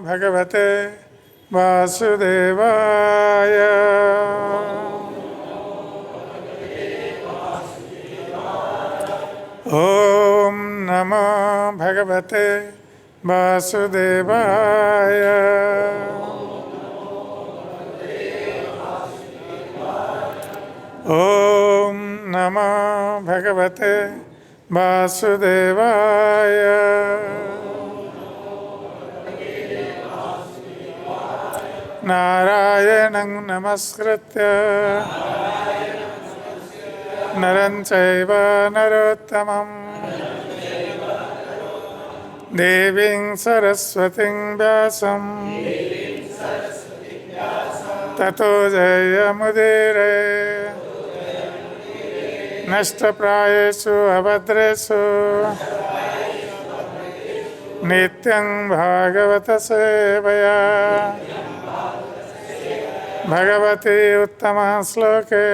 भगवते वासुदेवाय। ॐ नमो भगवते वासुदेवाय। ॐ नमो भगवते वासुदेवाय। नारायणं नमस्कृत्य नरं चैव नरोत्तमं देवीं सरस्वतीं व्यासं ततो जयमुदीरये। नष्टप्रायेषु अभद्रेषु नित्यं भागवत सेवया भगवती उत्तमा श्लोके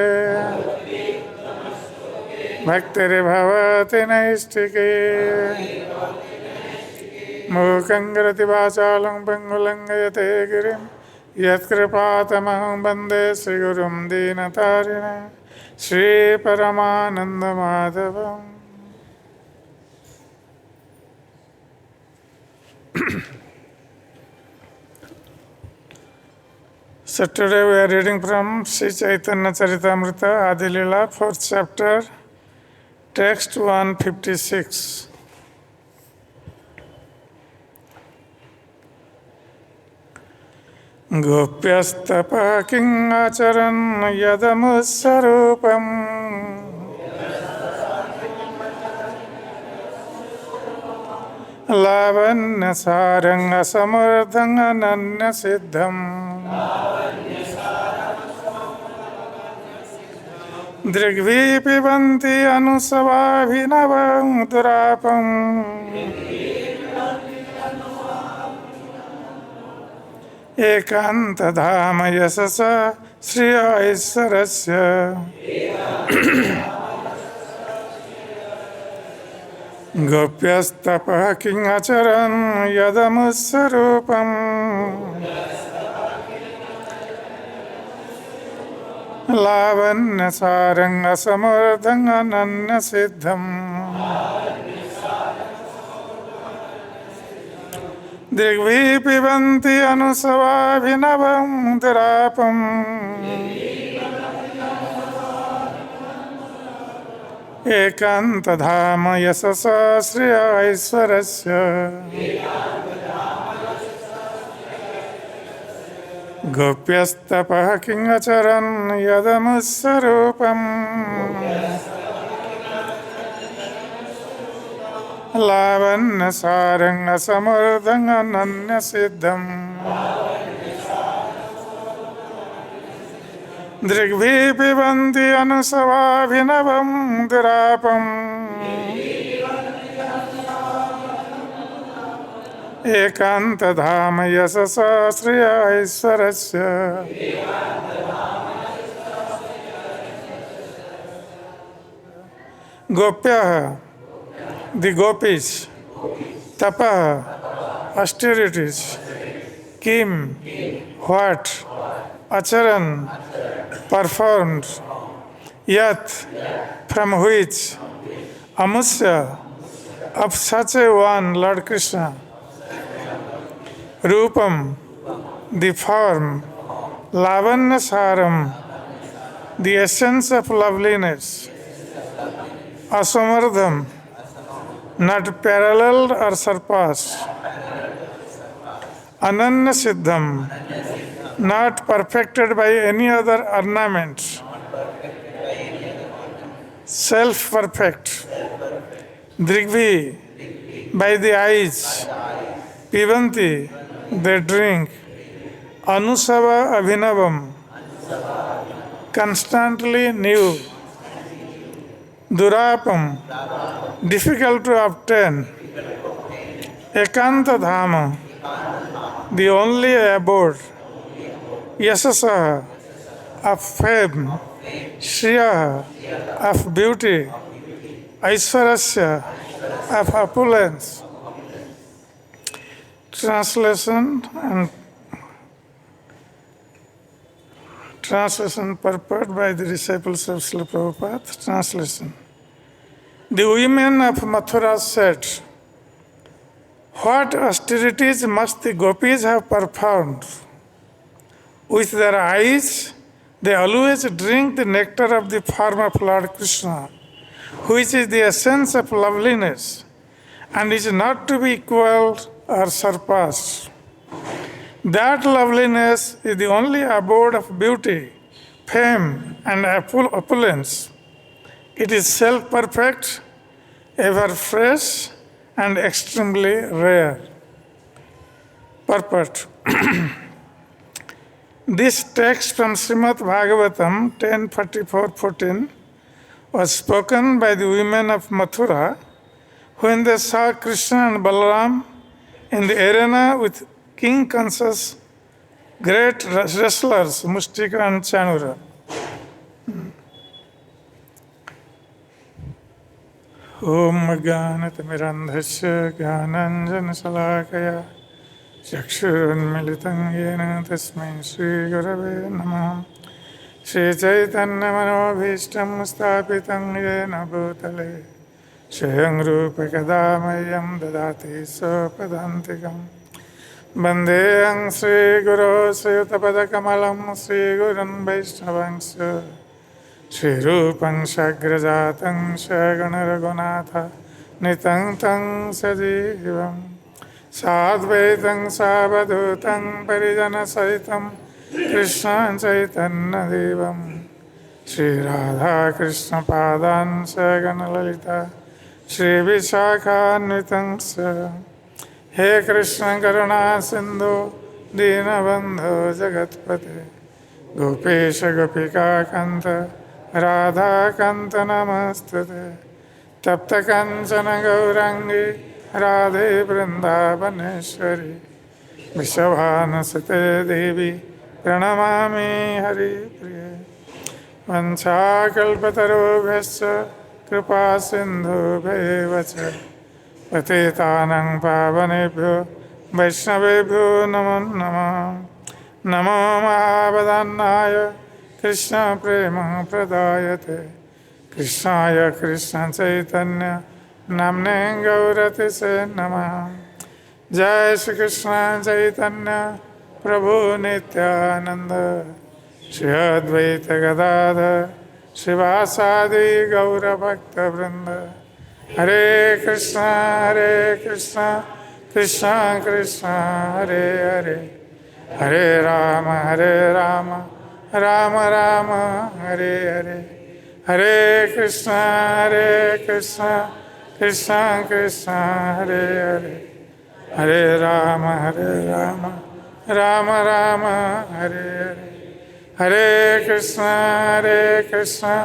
भक्तिर्भवति नैष्ठिकी। मूकं करोति वाचालं पङ्गुलं लङ्घयते गिरिं यत्कृपातमहं वन्दे श्रीगुरुं दीनतारिणं श्रीपरमानन्दमाधवम्। So today we are reading from Sri Chaitanya Charitamrita, Adi Lila, 4th chapter, text 156. Gopyas tapaḥ kiṁ acaran yadamuṣya rūpaṁ lāvaṇya-sāram asamordhvam ananya-siddham dṛgbhiḥ pibanty anusava-abhinavam durāpam ekānta-dhāma yaśasaḥ śriya aiśvarasya gopyas tapaḥ kiṁ acaran yadamuṣya rūpaṁ lāvaṇya-sāram asamordhvam ananya-siddham dṛgbhiḥ pibanty anusava-abhinavam durāpam ekānta-dhāma yaśasaḥ śriya aiśvarasya gopyas tapaḥ kiṁ acaran yadamuṣya rūpaṁ lāvaṇya-sāram asamordhvam ananya-siddham dṛgbhiḥ pibanty anusava-abhinavam durāpam ekānta-dhāma yaśasaḥ śriya aiśvarasya gopyah, the gopis, tapaḥ, austerities, kiṁ, what, acaran, performed, yat, from which, amuṣya, of such a one, Lord Krishna, rūpaṁ, the form, lāvaṇya-sāram, the essence of loveliness, asamordhvam, not paralleled or surpassed, ananya-siddham, not perfected by any other ornament, self-perfect, dṛgbhiḥ, by the eyes, pibanty, they drink, anusava-abhinavam, constantly new, durāpam, difficult to obtain, ekānta-dhāma, the only abode, yaśasaḥ, of fame, śriya, of beauty, aiśvarasya, of opulence. Translation and translation purport by the disciples of Srila Prabhupada. Translation. The women of Mathura said, "What austerities must the gopis have performed? With their eyes, they always drink the nectar of the form of Lord Krishna, which is the essence of loveliness, and is not to be equaled or surpassed. That loveliness is the only abode of beauty, fame, and opulence. It is self-perfect, ever fresh, and extremely rare." Purport. This text from Srimad Bhagavatam 10:44-14 was spoken by the women of Mathura when they saw Krishna and Balaram in the arena with King Kansa's great wrestlers, Mustika and Chanura. Om Gyanatimirandhasya Gyananjana-salakaya Chakshurunmilitam Yena Tasmai Shri Gurave Namaha Shri Chaitanya Manobhishtam Stapitam Yena Bhutale Swayam Rupa Kadamayam Dadati Sopadantikam Bandeyam Sri Guru Sri Utapadakamalam Sri Gurun Vaishnavangsya Shri rūpaṁ sagrajatam saganaragunatha nitam tam sajivam sadvaitam savadhutam parijana sahitam Krishna Chaitanya Devam Shri Radha Krishna Padan Saganalalita Shri Vishakhanvitam Sa He Krishna Karuna Sindhu Dīnabandho Jagatpate Gopesha Gopika Kanta Radha Kanta Namastute Tapta Kanchana Gaurangi Radhe Vrindavaneshwari Vishabhanasate Devi Pranamami Hari Priye Vanchakalpatarubhyascha Kripa Sindhubhyevacha Patitanang Pavanebhyo Vaishnavebhyo Namo Namah Namo Mahabhadanaya Krishna Prema Pradayate Krishnaya Krishna Chaitanya Namne Gaurati Se Namaha Jai Shri Krishna Chaitanya Prabhu Nityananda Shri Advaita Gadadhar Srivasadi Gaura Bhakta Vrinda Hare Krishna Krishna Krishna Hare Hare Hare Rama Rama Rama Hare Hare Hare Krishna Krishna Krishna Hare Hare Hare Rama Rama Rama Hare Hare Hare Krishna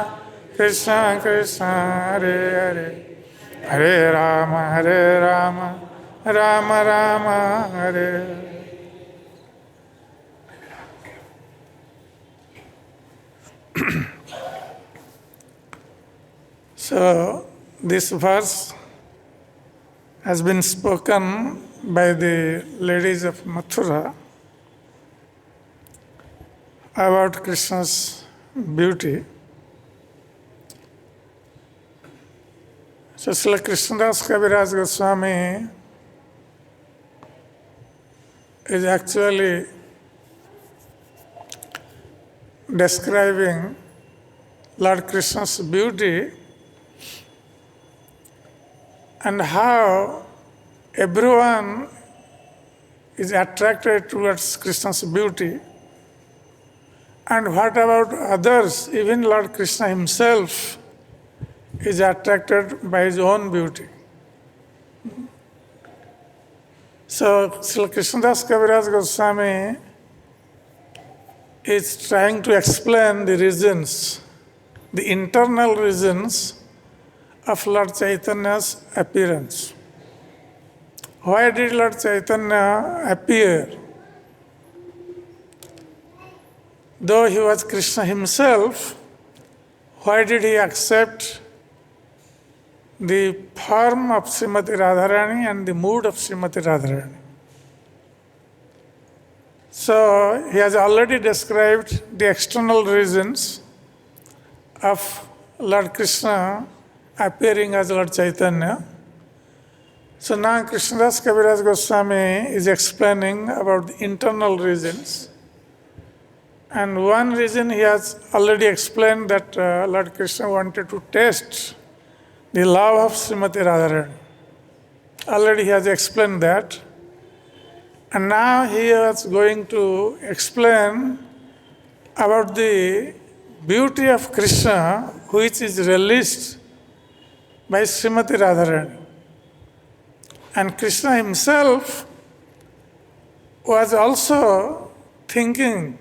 Krishna Krishna Hare Hare Hare Rama Rama Rama Hare Hare. So, this verse has been spoken by the ladies of Mathura about Krishna's beauty. So, Srila Krishnadas Kaviraj Goswami is actually describing Lord Krishna's beauty and how everyone is attracted towards Krishna's beauty, and what about others, even Lord Krishna himself is attracted by his own beauty. So, Srila Krishnadas Kaviraj Goswami is trying to explain the reasons, the internal reasons of Lord Chaitanya's appearance. Why did Lord Chaitanya appear? Though he was Krishna himself, why did he accept the form of Srimati Radharani and the mood of Srimati Radharani? So he has already described the external reasons of Lord Krishna appearing as Lord Chaitanya. So now Krishnadas Kaviraj Goswami is explaining about the internal reasons. And one reason he has already explained, that Lord Krishna wanted to test the love of Srimati Radharani. Already he has explained that. And now he is going to explain about the beauty of Krishna, which is released by Srimati Radharani. And Krishna himself was also thinking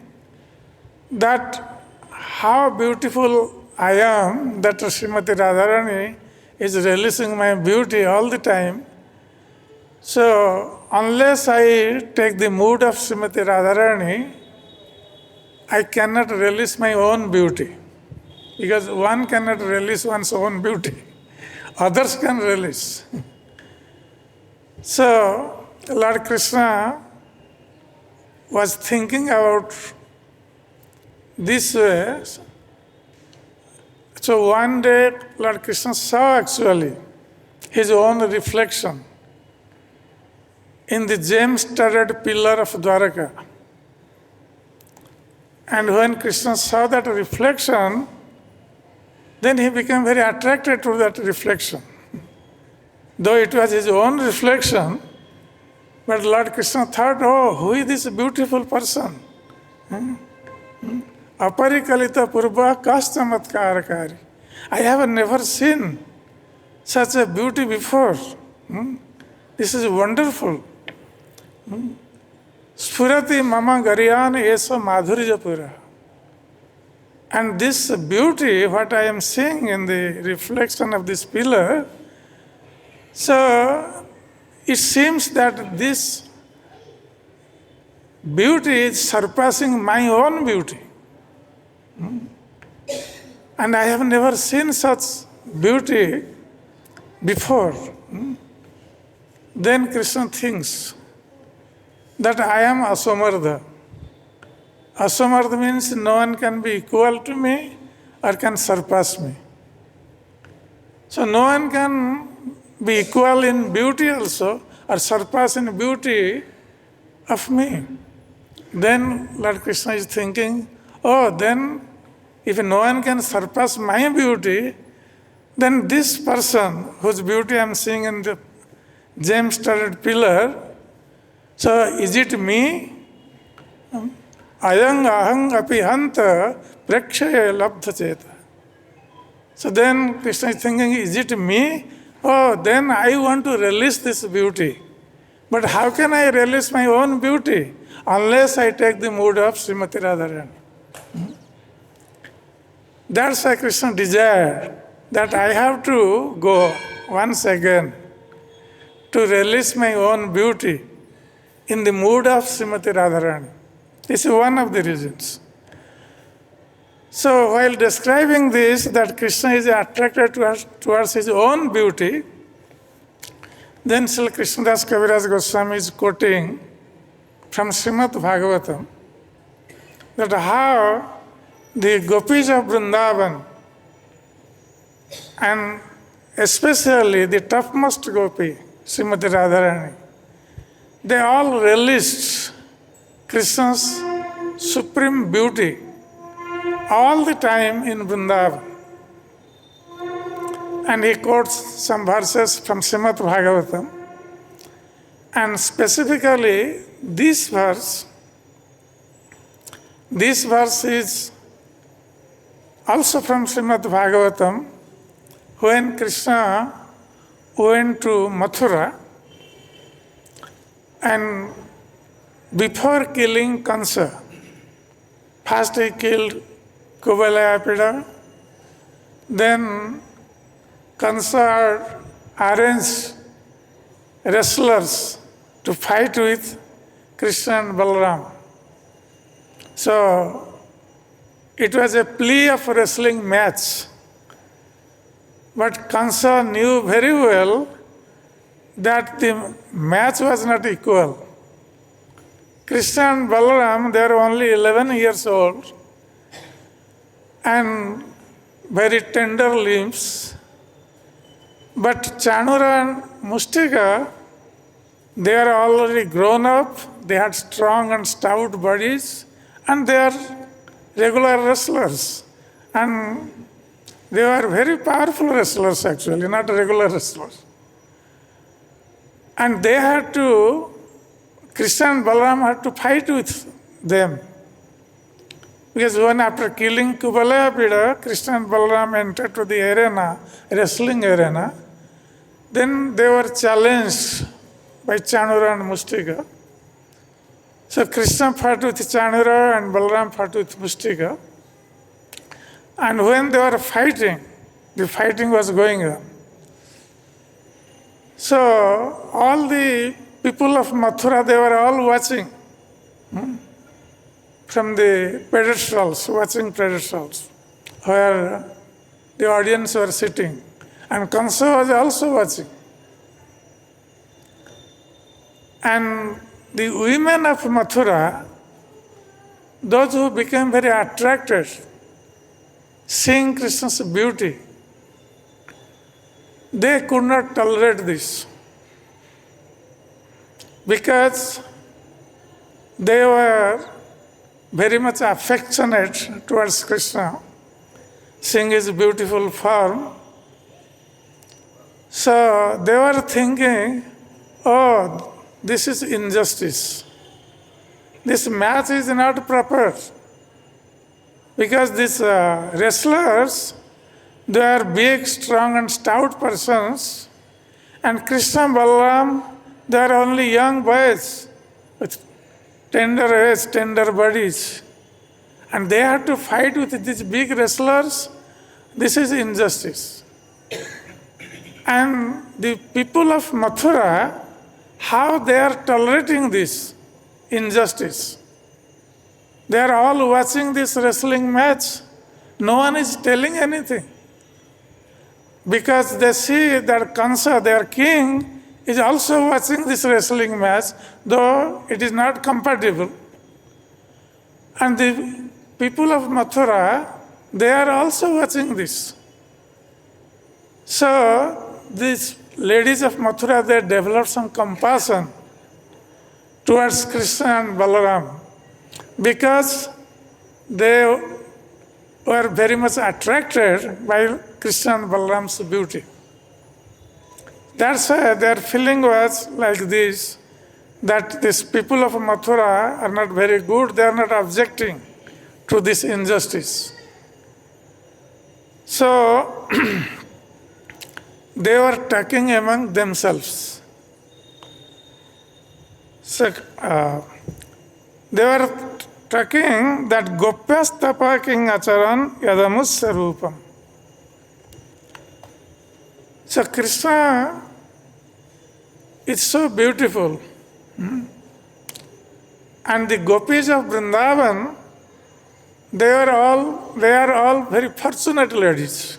that how beautiful I am, that Srimati Radharani is releasing my beauty all the time. So unless I take the mood of Srimati Radharani, I cannot release my own beauty. Because one cannot release one's own beauty. Others can release. So Lord Krishna was thinking about this way. So one day Lord Krishna saw actually his own reflection in the gem-studded pillar of Dwaraka. And when Krishna saw that reflection, then he became very attracted to that reflection. Though it was his own reflection, but Lord Krishna thought, oh, who is this beautiful person? Aparikalita purva kastamatkarakari. I have never seen such a beauty before. This is wonderful. Sphurati mama garyan esa madhurjapura. And this beauty, what I am seeing in the reflection of this pillar, so it seems that this beauty is surpassing my own beauty. And I have never seen such beauty before. Then Krishna thinks that I am asamordha. Asamordha means no one can be equal to me or can surpass me. So no one can be equal in beauty also or surpass in beauty of me. Then Lord Krishna is thinking, oh, then if no one can surpass my beauty, then this person whose beauty I am seeing in the gem-studded pillar, so is it me? Ayang ahang api hanta prekshaya labdha cheta. So then Krishna is thinking, is it me? Oh, then I want to release this beauty. But how can I release my own beauty? Unless I take the mood of Srimati Radharani. That's why Krishna desired that I have to go once again to release my own beauty in the mood of Srimati Radharani. This is one of the reasons. So while describing this, that Krishna is attracted towards his own beauty, then Srila Krishnadas Kaviraj Goswami is quoting from Srimad Bhagavatam that how the gopis of Vrindavan, and especially the topmost gopi, Srimati Radharani, they all relished Krishna's supreme beauty all the time in Vrindavan. And he quotes some verses from Srimad Bhagavatam. And specifically, this verse is also from Srimad Bhagavatam, when Krishna went to Mathura, and before killing Kansa, first he killed Kuvalayapida, then Kansa arranged wrestlers to fight with Krishna and Balaram. So it was a plea of wrestling match. But Kansa knew very well that the match was not equal. Krishna and Balaram, they are only 11 years old and very tender limbs. But Chanura and Mustika, they are already grown up, they had strong and stout bodies, and they are regular wrestlers. And they were very powerful wrestlers actually, not regular wrestlers. And they had to, Krishna and Balaram had to fight with them. Because when after killing Kubalaya, Krishna and Balaram entered to the arena, wrestling arena, then they were challenged by Chanura and Mustika. So Krishna fought with Chanura and Balaram fought with Mustika. And when they were fighting, the fighting was going on. So all the people of Mathura, they were all watching from the pedestals, watching pedestals, where the audience were sitting. And Kansa was also watching. And the women of Mathura, those who became very attracted, seeing Krishna's beauty, they could not tolerate this because they were very much affectionate towards Krishna, seeing his beautiful form. So they were thinking, oh, this is injustice. This match is not proper. Because these wrestlers, they are big, strong and stout persons. And Krishna and Balaram, they are only young boys with tender heads, tender bodies. And they have to fight with these big wrestlers. This is injustice. And the people of Mathura, how they are tolerating this injustice. They are all watching this wrestling match. No one is telling anything. Because they see that Kansa, their king, is also watching this wrestling match, though it is not compatible. And the people of Mathura, they are also watching this. So these ladies of Mathura, they developed some compassion towards Krishna and Balaram because they were very much attracted by Krishna and Balaram's beauty. That's why their feeling was like this, that these people of Mathura are not very good, they are not objecting to this injustice. So they were talking among themselves. So they were talking that gopyas tapaḥ acaran amuṣya rūpaṁ. So Krishna is so beautiful. And the gopis of Vrindavan, they are all very fortunate ladies.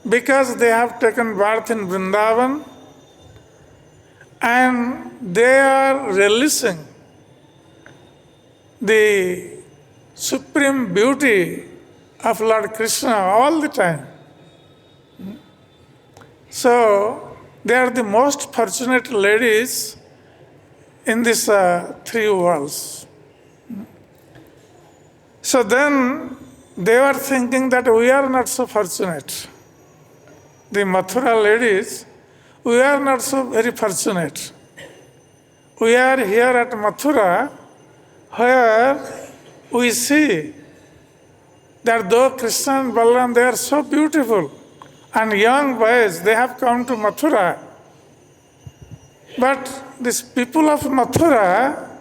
Because they have taken birth in Vrindavan and they are relishing the supreme beauty of Lord Krishna all the time. So they are the most fortunate ladies in these three worlds. So then they were thinking that we are not so fortunate. The Mathura ladies, we are not so very fortunate. We are here at Mathura where we see that though Krishna and Balaram, they are so beautiful and young boys, they have come to Mathura. But these people of Mathura,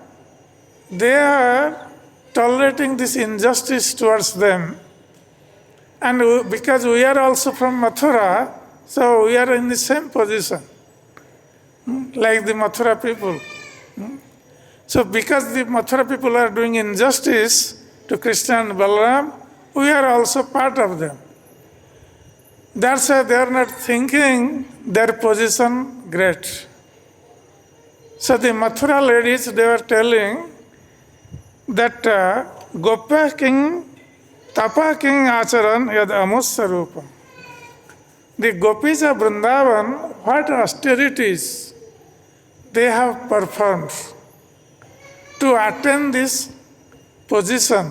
they are tolerating this injustice towards them. And because we are also from Mathura, so we are in the same position, like the Mathura people. So because the Mathura people are doing injustice to Krishna and Balaram, we are also part of them. That's why they are not thinking their position great. So the Mathura ladies, they were telling that gopya king, tapaḥ king acaran yad amuṣya rūpaṁ. The gopis of Vrindavan, what austerities they have performed to attain this position,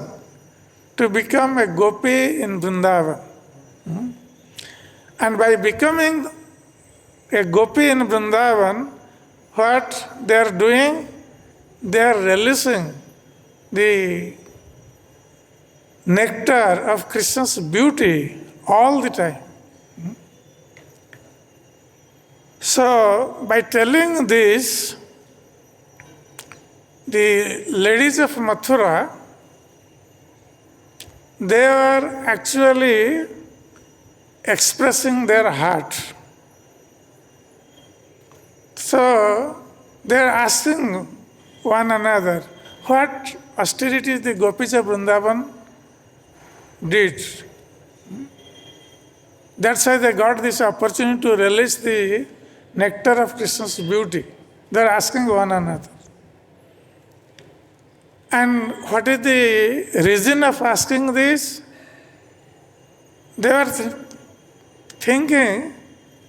to become a gopi in Vrindavan. And by becoming a gopi in Vrindavan, what they are doing? They are releasing the nectar of Krishna's beauty all the time. So, by telling this, the ladies of Mathura, they were actually expressing their heart. So, they are asking one another, what austerities the gopis of Vrindavan did. That's why they got this opportunity to release the nectar of Krishna's beauty. They are asking one another. And what is the reason of asking this? They were thinking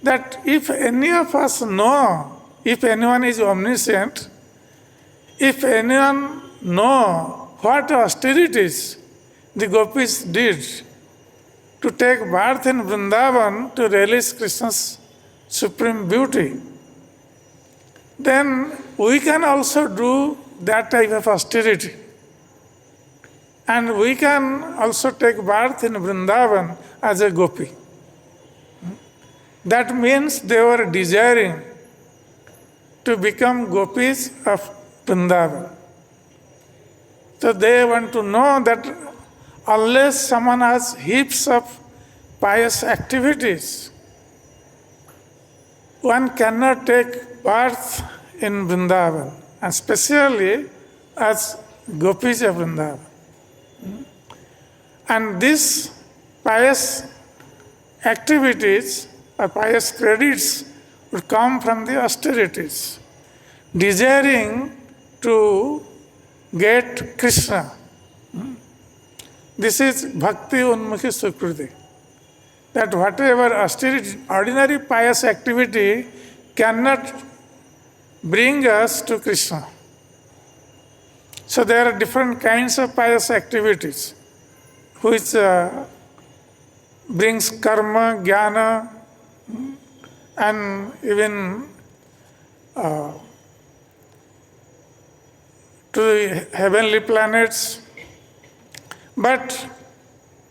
that if any of us know, if anyone is omniscient, if anyone know what austerities the gopis did to take birth in Vrindavan to release Krishna's supreme beauty, then we can also do that type of austerity. And we can also take birth in Vrindavan as a gopi. That means they were desiring to become gopis of Vrindavan. So they want to know that unless someone has heaps of pious activities, one cannot take birth in Vrindavan, and especially as gopis of Vrindavan. And these pious activities or pious credits would come from the austerities, desiring to get Krishna. This is bhakti unmukhi sukriti. That whatever austerity, ordinary pious activity cannot bring us to Krishna. So there are different kinds of pious activities which brings karma, jnana, and even to the heavenly planets. But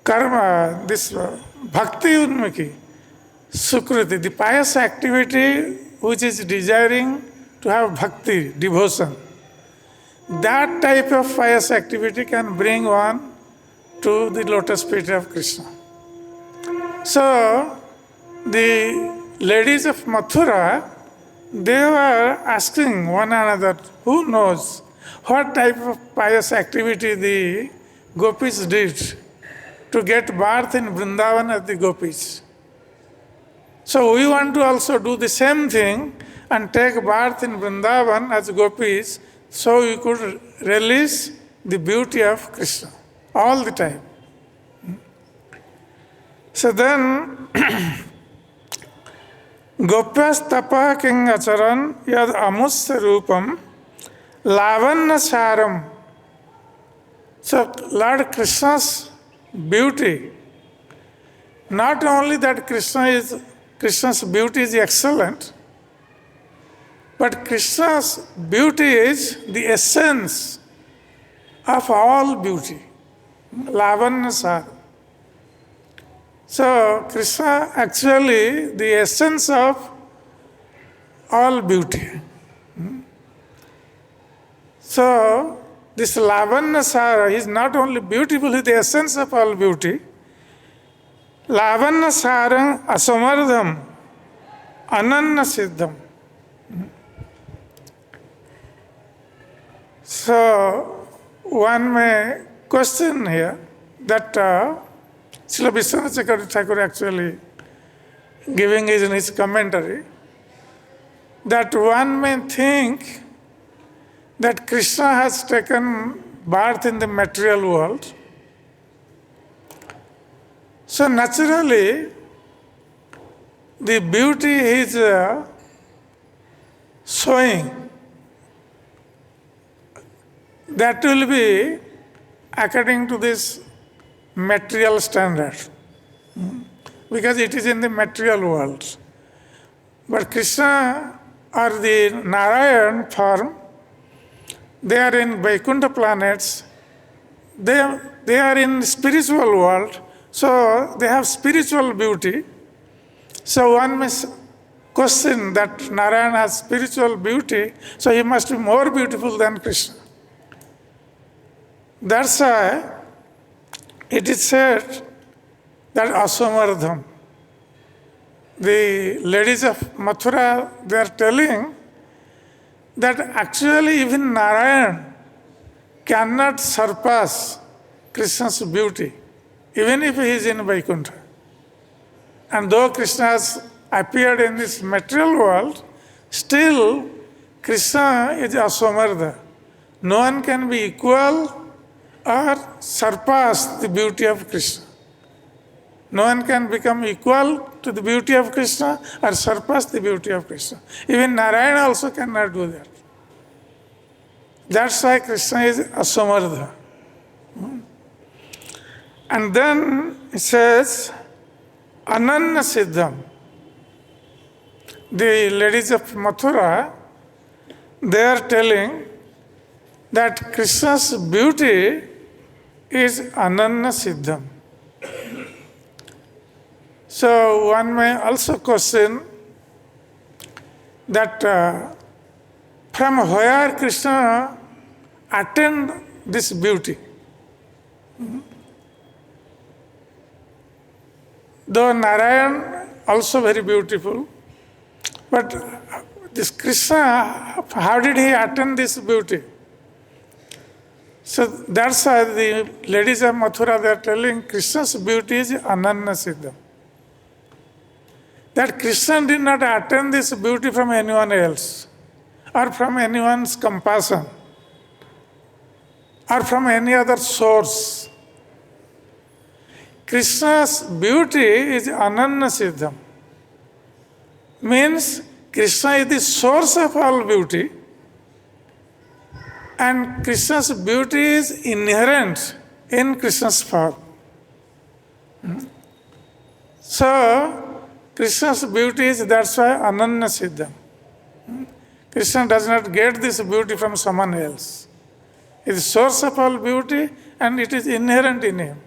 karma, this bhakti unmukhi sukriti, the pious activity which is desiring to have bhakti, devotion, that type of pious activity can bring one to the lotus feet of Krishna. So, the ladies of Mathura, they were asking one another, who knows what type of pious activity the gopis did to get birth in Vrindavan as the gopis. So we want to also do the same thing and take birth in Vrindavan as gopis, so we could release the beauty of Krishna all the time. So then, gopyas tapaḥ king acaran yad amuṣya rūpaṁ lāvaṇya-sāram. So Lord Krishna's beauty, not only that Krishna's beauty is excellent, but Krishna's beauty is the essence of all beauty. Lāvaṇya-sāram. So Krishna actually the essence of all beauty. So this lāvaṇya-sāram is not only beautiful, he is the essence of all beauty. lāvaṇya-sāram asamordhvam ananya-siddham. So one may question here that Srila Vishwanath Thakur actually giving in his commentary, that one may think that Krishna has taken birth in the material world. So naturally, the beauty is showing, that will be according to this material standard, because it is in the material world. But Krishna or the Narayan form, they are in Vaikuntha planets, they are in spiritual world, so they have spiritual beauty. So one may question that Narayan has spiritual beauty, so he must be more beautiful than Krishna. That's why it is said that asamordhvam. The ladies of Mathura, they are telling that actually even Narayan cannot surpass Krishna's beauty, even if he is in Vaikuntha. And though Krishna has appeared in this material world, still Krishna is asamordha. No one can be equal or surpass the beauty of Krishna. No one can become equal to the beauty of Krishna or surpass the beauty of Krishna. Even Narayan also cannot do that. That's why Krishna is asamordha. And then it says, ananya-siddham. The ladies of Mathura, they are telling that Krishna's beauty is ananya-siddham. So one may also question that from where Krishna attained this beauty. Though Narayan also very beautiful, but this Krishna, how did he attain this beauty? So that's why the ladies of Mathura, they are telling Krishna's beauty is ananya-siddham. That Krishna did not attain this beauty from anyone else, or from anyone's compassion, or from any other source. Krishna's beauty is ananya-siddham. Means Krishna is the source of all beauty, and Krishna's beauty is inherent in Krishna's form. So, Krishna's beauty is, that's why ananya-siddham. Krishna does not get this beauty from someone else. It is the source of all beauty and it is inherent in him.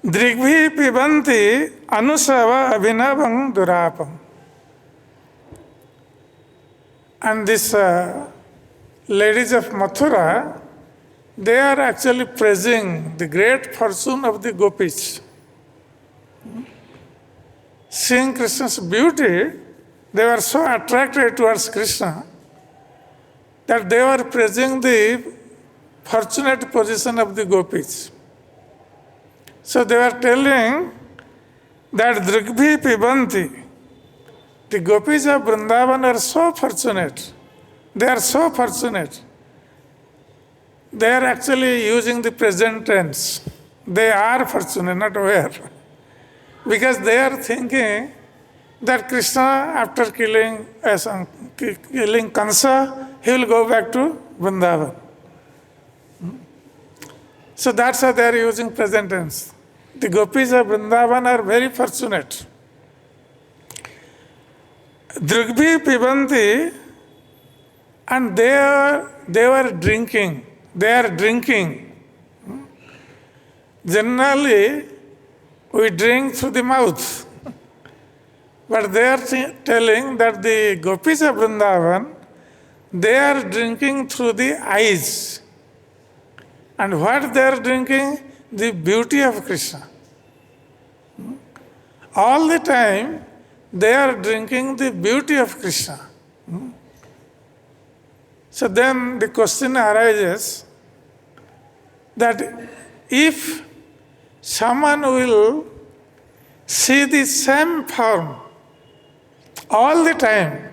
dṛgbhiḥ pibanty anusava-abhinavam durāpam. And these ladies of Mathura, they are actually praising the great fortune of the gopis. Seeing Krishna's beauty, they were so attracted towards Krishna that they were praising the fortunate position of the gopis. So they were telling that dṛgbhiḥ pibanty, the gopis of Vrindavan are so fortunate. They are so fortunate. They are actually using the present tense. They are fortunate, not aware. Because they are thinking that Krishna, after killing Kansa, he will go back to Vrindavan. So that's how they are using present tense. The gopis of Vrindavan are very fortunate. dṛgbhiḥ pibanty, and they were drinking. They are drinking. Generally, we drink through the mouth. But they are telling that the gopis of Vrindavan, they are drinking through the eyes. And what they are drinking? The beauty of Krishna. All the time, they are drinking the beauty of Krishna. So then the question arises that if someone will see the same form all the time.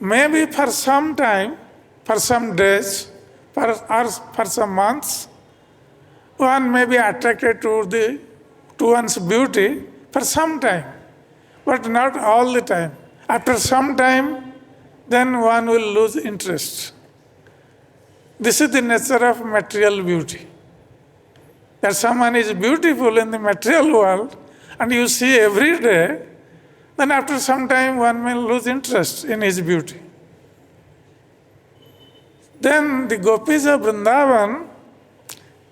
Maybe for some time, for some days, or for some months, one may be attracted to one's beauty for some time, but not all the time. After some time, then one will lose interest. This is the nature of material beauty. That someone is beautiful in the material world and you see every day, then after some time one may lose interest in his beauty. Then the gopis of Vrindavan,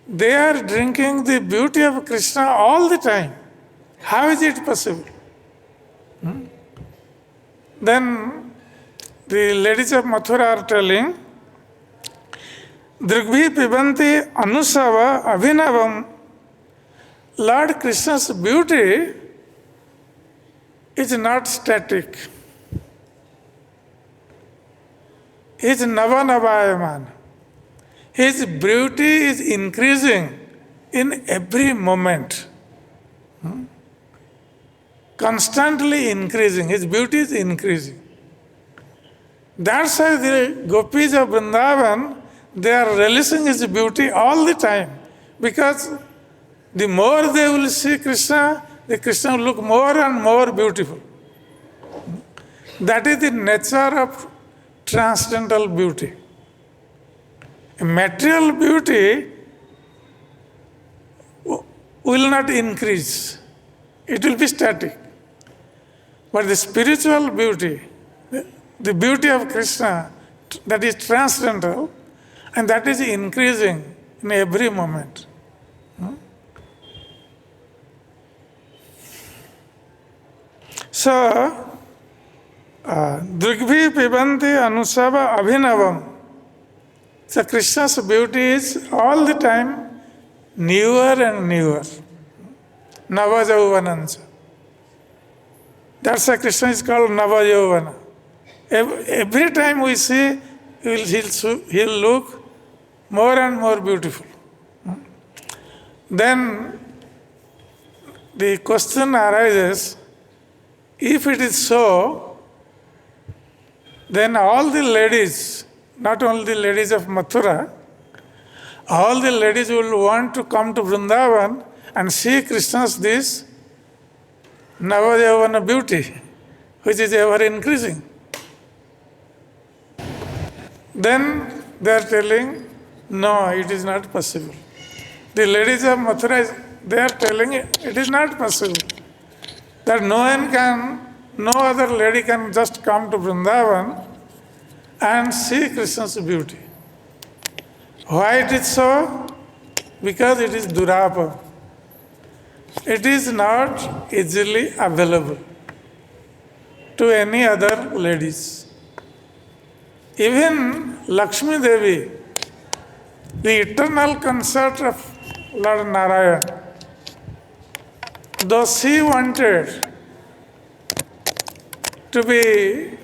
they are drinking the beauty of Krishna all the time. How is it possible? Then the ladies of Mathura are telling, dṛgbhiḥ pibanty anusava-abhinavam. Lord Krishna's beauty is not static. He is nava-navayaman. His beauty is increasing in every moment. Constantly increasing. His beauty is increasing. That's why the gopis of Vrindavan, they are relishing his beauty all the time. Because the more they will see Krishna, the Krishna will look more and more beautiful. That is the nature of transcendental beauty. Material beauty will not increase. It will be static. But the spiritual beauty, the beauty of Krishna, that is transcendental, and that is increasing in every moment. So, dṛgbhiḥ pibanty anusava-abhinavam. So Krishna's beauty is all the time newer and newer. Nava-yauvanancha. That's why Krishna is called Nava-yauvana. Every time we see, he'll look more and more beautiful. Then the question arises, if it is so, then all the ladies, not only the ladies of Mathura, all the ladies will want to come to Vrindavan and see Krishna's this Nava-yauvana beauty, which is ever increasing. Then they are telling, no, it is not possible. The ladies of Mathura, they are telling it is not possible. That no other lady can just come to Vrindavan and see Krishna's beauty. Why it is so? Because it is durāpam. It is not easily available to any other ladies. Even Lakshmi Devi, the eternal consort of Lord Narayan, though she wanted to be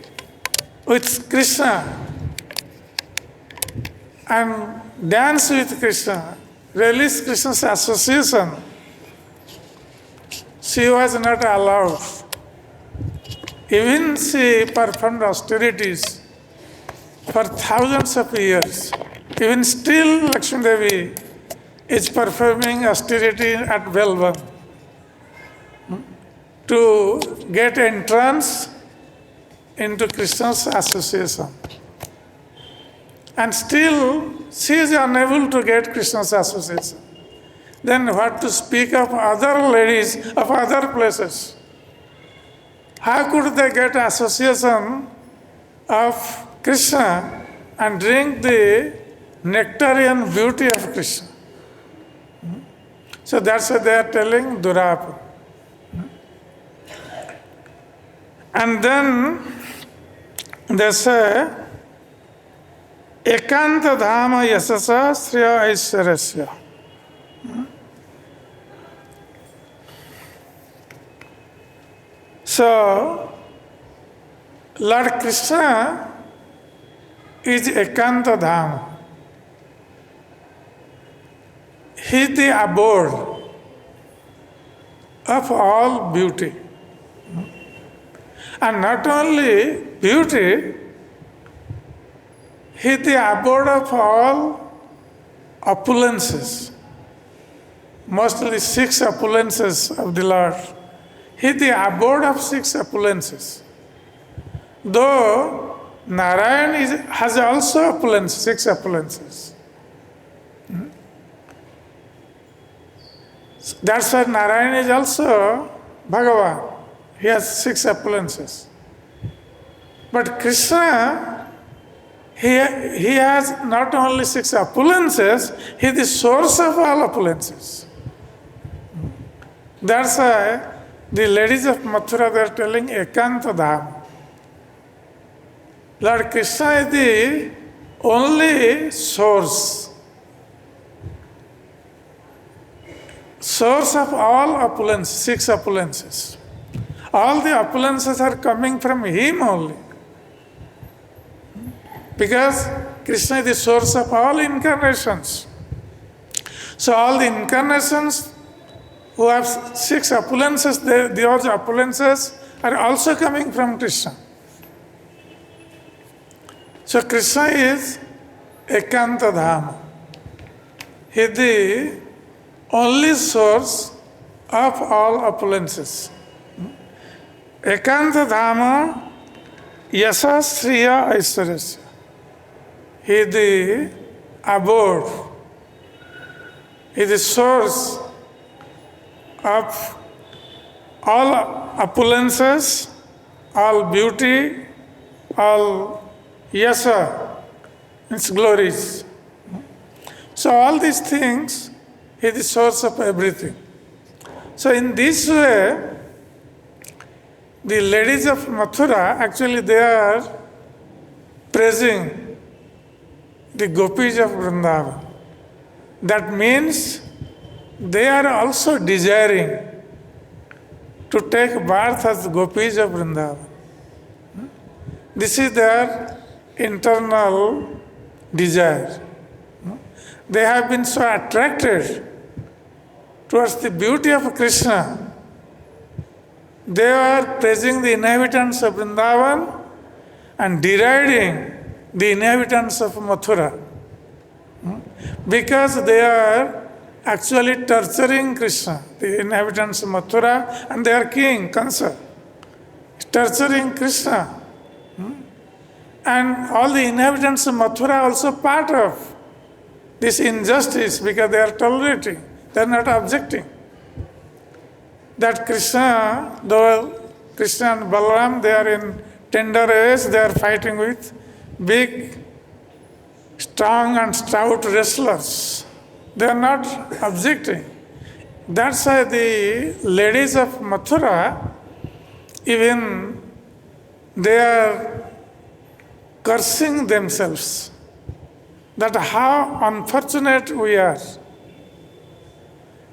with Krishna and dance with Krishna, relish Krishna's association, she was not allowed. Even she performed austerities for thousands of years. Even still Lakshmi Devi is performing austerity at Vrindavan to get entrance into Krishna's association. And still she is unable to get Krishna's association. Then what to speak of other ladies of other places? How could they get association of Krishna and drink the nectarian beauty of Krishna? So that's why they are telling durāpam. And then they say, ekānta-dhāma yaśasaḥ śriya aiśvarasya. So, Lord Krishna is ekānta-dhāma. He is the abode of all beauty. And not only beauty, he is the abode of all opulences, mostly 6 opulences of the Lord. He is the abode of 6 opulences. Though Narayan has also opulence, 6 opulences. That's why Narayan is also Bhagavan. He has 6 opulences. But Krishna, he has not only 6 opulences, he is the source of all opulences. That's why the ladies of Mathura, they are telling ekānta-dhāma. Lord Krishna is the only source of all opulences, 6 opulences. All the opulences are coming from him only. Because Krishna is the source of all incarnations. So all the incarnations who have 6 opulences, those opulences are also coming from Krishna. So Krishna is ekānta-dhāma. He is the only source of all opulences. Ekānta-dhāma yaśasaḥ śriya aiśvarasya. He is the abode. He is the source of all opulences, all beauty, all yasa, its glories. So all these things, he is the source of everything. So in this way, the ladies of Mathura, actually they are praising the gopis of Vrindavan. That means they are also desiring to take birth as gopis of Vrindavan. This is their internal desire. They have been so attracted towards the beauty of Krishna. They are praising the inhabitants of Vrindavan and deriding the inhabitants of Mathura. Because they are actually torturing Krishna, the inhabitants of Mathura, and their king, Kansa, torturing Krishna. And all the inhabitants of Mathura are also part of this injustice because they are tolerating, they are not objecting. That Krishna, though Krishna and Balaram, they are in tender age, they are fighting with big, strong and stout wrestlers. They are not objecting. That's why the ladies of Mathura, even they are cursing themselves that how unfortunate we are.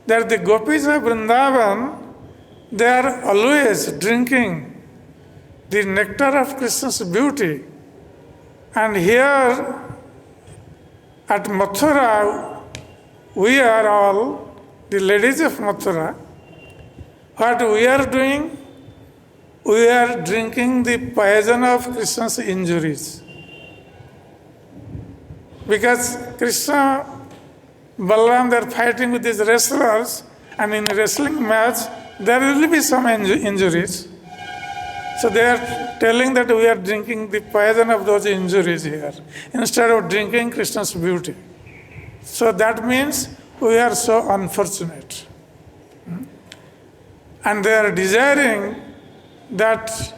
That the gopis of Vrindavan, they are always drinking the nectar of Krishna's beauty. And here at Mathura, we are all the ladies of Mathura. What we are doing? We are drinking the poison of Krishna's injuries. Because Krishna, Balaram, they are fighting with these wrestlers, and in a wrestling match, there will be some injuries. So they are telling that we are drinking the poison of those injuries here, instead of drinking Krishna's beauty. So that means we are so unfortunate. And they are desiring that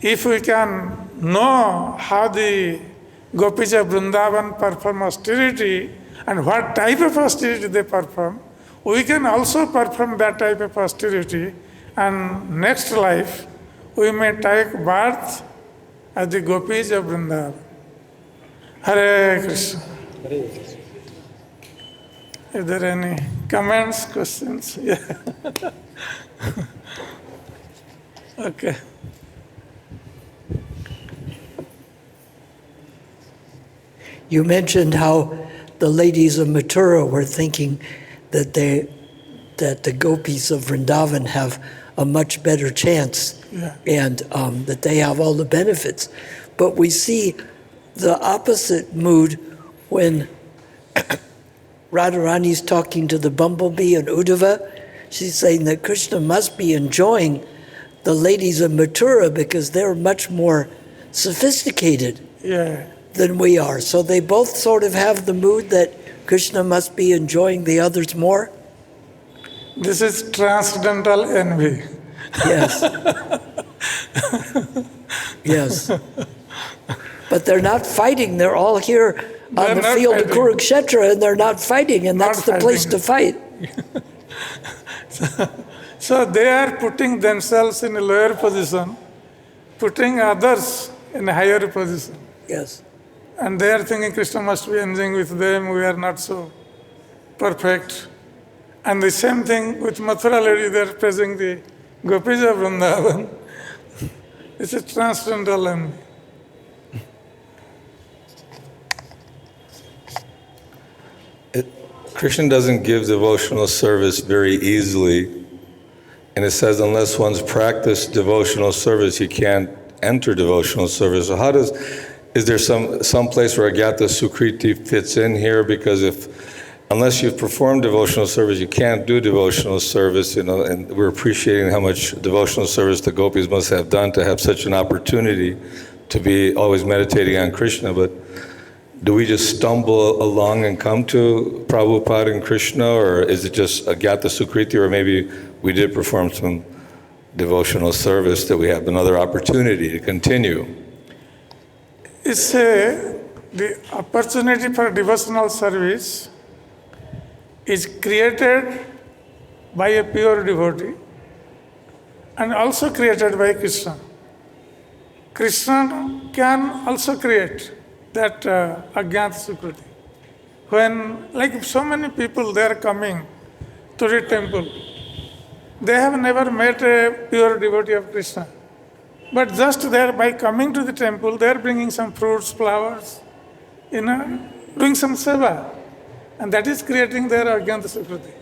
if we can know how the gopis of Vrindavan perform austerity and what type of austerity they perform, we can also perform that type of austerity, and next life we may take birth as the gopis of Vrindavan. Hare Krishna. Hare Krishna. Is there any comments, questions? Yeah. Okay. You mentioned how the ladies of Mathura were thinking that the gopis of Vrindavan have a much better chance and that they have all the benefits. But we see the opposite mood when Radharani's talking to the bumblebee and Uddhava. She's saying that Krishna must be enjoying the ladies of Mathura because they're much more sophisticated than we are. So they both sort of have the mood that Krishna must be enjoying the others more. This is transcendental envy. Yes. Yes. But they're not fighting. They're all here on the field of Kurukshetra, and they're not fighting, and that's the place to fight. So they are putting themselves in a lower position, putting others in a higher position. Yes. And they are thinking Krishna must be enjoying with them, we are not so perfect. And the same thing with Mathura lady, they are praising the gopis of Vrindavan. It's a transcendental envy. Krishna doesn't give devotional service very easily. And it says unless one's practiced devotional service, you can't enter devotional service. So is there some place where Agyata Sukriti fits in here? Because unless you've performed devotional service, you can't do devotional service, and we're appreciating how much devotional service the gopis must have done to have such an opportunity to be always meditating on Krishna. But do we just stumble along and come to Prabhupada and Krishna, or is it just Agyata Sukriti, or maybe we did perform some devotional service that we have another opportunity to continue? It's the opportunity for devotional service is created by a pure devotee and also created by Krishna. Krishna can also create that Agyata Sukriti. When, like so many people, they are coming to the temple, they have never met a pure devotee of Krishna. But just there, by coming to the temple, they are bringing some fruits, flowers, doing some seva. And that is creating their Agyata Sukriti.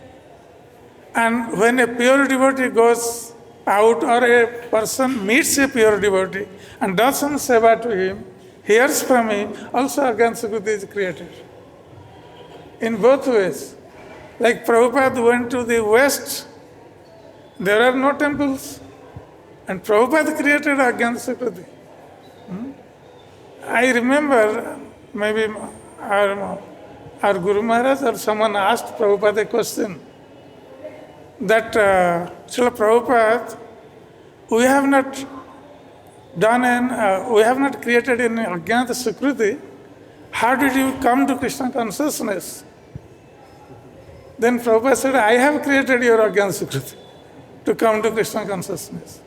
And when a pure devotee goes out, or a person meets a pure devotee and does some seva to him, hears from him, also Agyata Sukriti is created. In both ways. Like Prabhupada went to the West, there are no temples. And Prabhupada created Agyata Sukriti. I remember maybe our Guru Maharaj or someone asked Prabhupada a question that, Srila Prabhupada, we have not created any Agyata Sukriti. How did you come to Krishna consciousness? Then Prabhupada said, I have created your Agyata Sukriti to come to Krishna consciousness.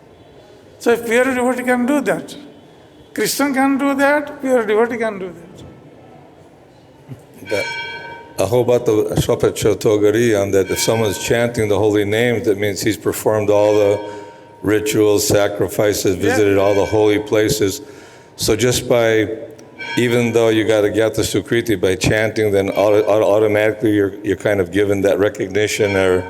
So if pure devotee can do that, Krishna can do that, pure devotee can do that. Ahobata Shopachotogari, on that if someone's chanting the holy names, that means he's performed all the rituals, sacrifices, visited all the holy places. So just by, even though you got Agyata Sukriti, by chanting, then automatically you're kind of given that recognition or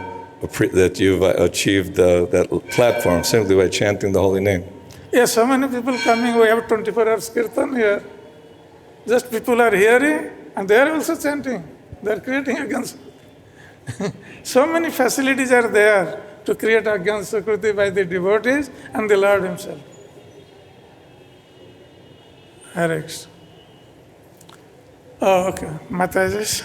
that you've achieved that platform simply by chanting the holy name. Yes, so many people coming, we have 24 hours kirtan here. Just people are hearing and they are also chanting. They are creating Agyata Sukriti. So many facilities are there to create Agyata Sukriti by the devotees and the Lord himself. Hare Krishna. Oh, okay. Mataji.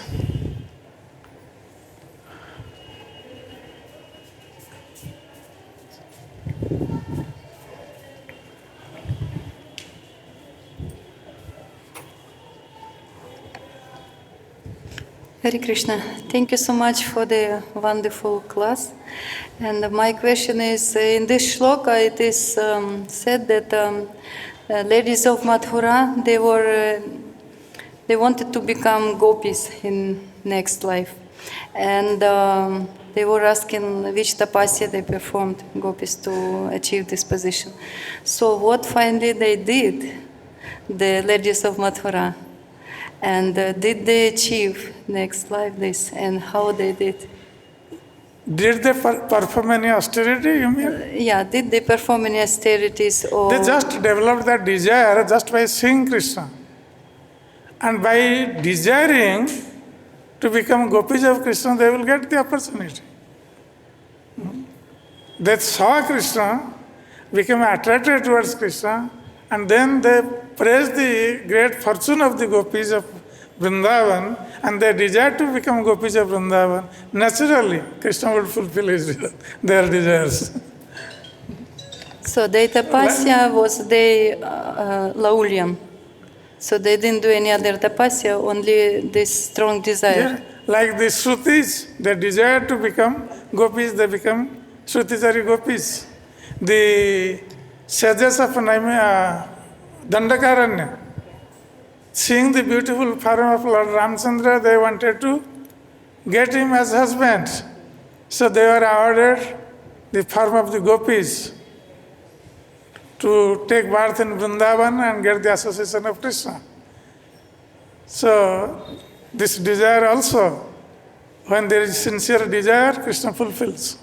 Hare Krishna, thank you so much for the wonderful class. And my question is, in this shloka it is said that ladies of Mathura, they wanted to become gopis in next life. And they were asking which tapasya they performed, gopis, to achieve this position. So what finally they did, the ladies of Mathura? And did they achieve next life this, and how they did? Did they perform any austerity, you mean? Yeah, did they perform any austerities or? They just developed that desire just by seeing Krishna. And by desiring to become gopis of Krishna, they will get the opportunity. They saw Krishna, became attracted towards Krishna, and then they praised the great fortune of the gopis of Vrindavan, and they desired to become gopis of Vrindavan. Naturally, Krishna would fulfill their desires. So their tapasya was their laulyam. So they didn't do any other tapasya, only this strong desire. Yeah. Like the Shrutis, they desire to become gopis, they become Shruticari gopis. The sages of Dandakaranya, seeing the beautiful form of Lord Ramchandra, they wanted to get him as husband. So they were awarded the form of the gopis to take birth in Vrindavan and get the association of Krishna. So this desire also, when there is sincere desire, Krishna fulfills.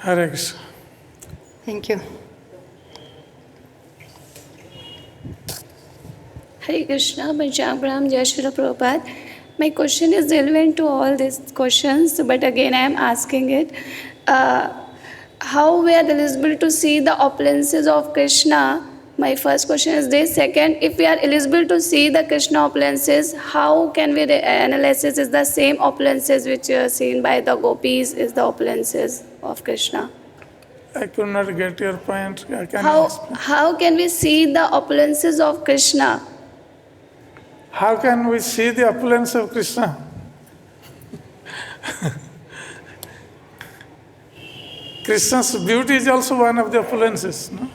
Hare Krishna. Thank you. Hare Krishna, Panchagram, Jai Shri Prabhupada. My question is relevant to all these questions, but again I am asking it. How we are eligible to see the opulences of Krishna? My first question is this. Second, if we are eligible to see the Krishna opulences, how can we analyze is the same opulences which are seen by the gopis is the opulences of Krishna? I could not get your point. How can we see the opulences of Krishna? How can we see the opulence of Krishna? Krishna's beauty is also one of the opulences. No?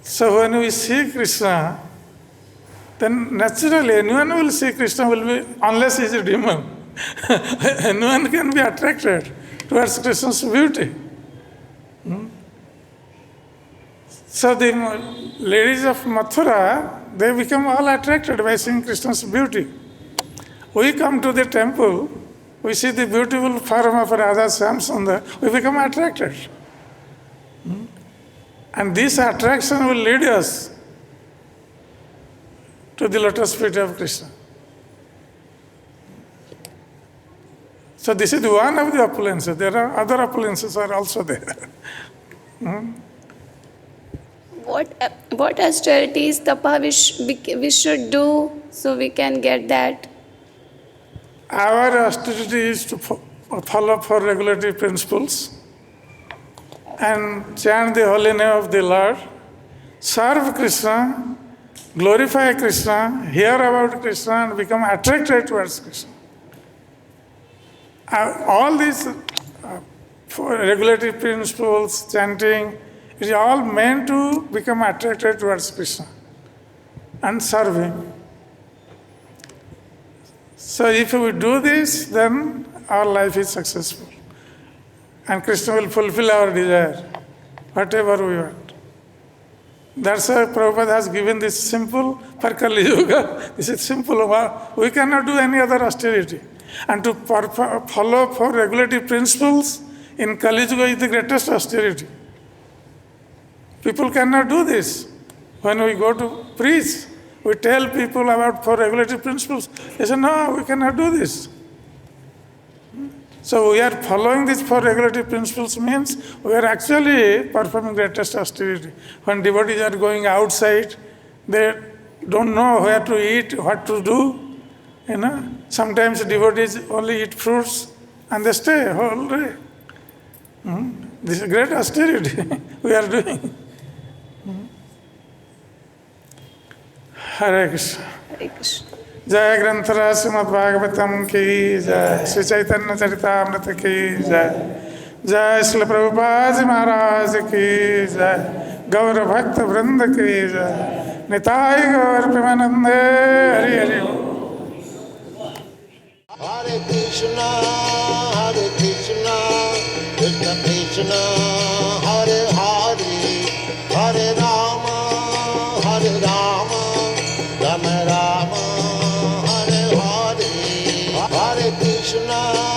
So when we see Krishna, then naturally anyone will see Krishna will be, unless he is a demon. Anyone can be attracted towards Krishna's beauty. So the ladies of Mathura, they become all attracted by seeing Krishna's beauty. We come to the temple, we see the beautiful form of Radha Shyam, we become attracted. And this attraction will lead us to the lotus feet of Krishna. So this is one of the opulences. There are other opulences are also there. What austerities, tapaḥ we should do so we can get that? Our austerity is to follow 4 regulatory principles and chant the holy name of the Lord, serve Krishna, glorify Krishna, hear about Krishna, and become attracted towards Krishna. All these 4 regulatory principles, chanting, it is all meant to become attracted towards Krishna and serve Him. So if we do this, then our life is successful. And Krishna will fulfill our desire, whatever we want. That's why Prabhupada has given this simple for Kali Yuga. This is simple. We cannot do any other austerity. And to follow 4 regulatory principles in Kali Yuga is the greatest austerity. People cannot do this. When we go to preach, we tell people about 4 regulatory principles. They say, no, we cannot do this. So we are following these 4 regulatory principles means we are actually performing greatest austerity. When devotees are going outside, they don't know where to eat, what to do. Sometimes devotees only eat fruits and they stay whole day. This is great austerity we are doing. Hare Krishna. Hare Krishna. जय ग्रंथराज श्रीमद् भागवतम की जय, श्री चैतन्य चरितामृत की जय, जय श्री प्रभुपाद जी महाराज की जय, गौर भक्त वृंद की जय, निताय गौर प्रेमानंदे Hari Hari. Hare Krishna, Krishna Krishna, Hare Hare, Hare Rama, Rama Rama, Hare Hare, Hare Krishna. Krishna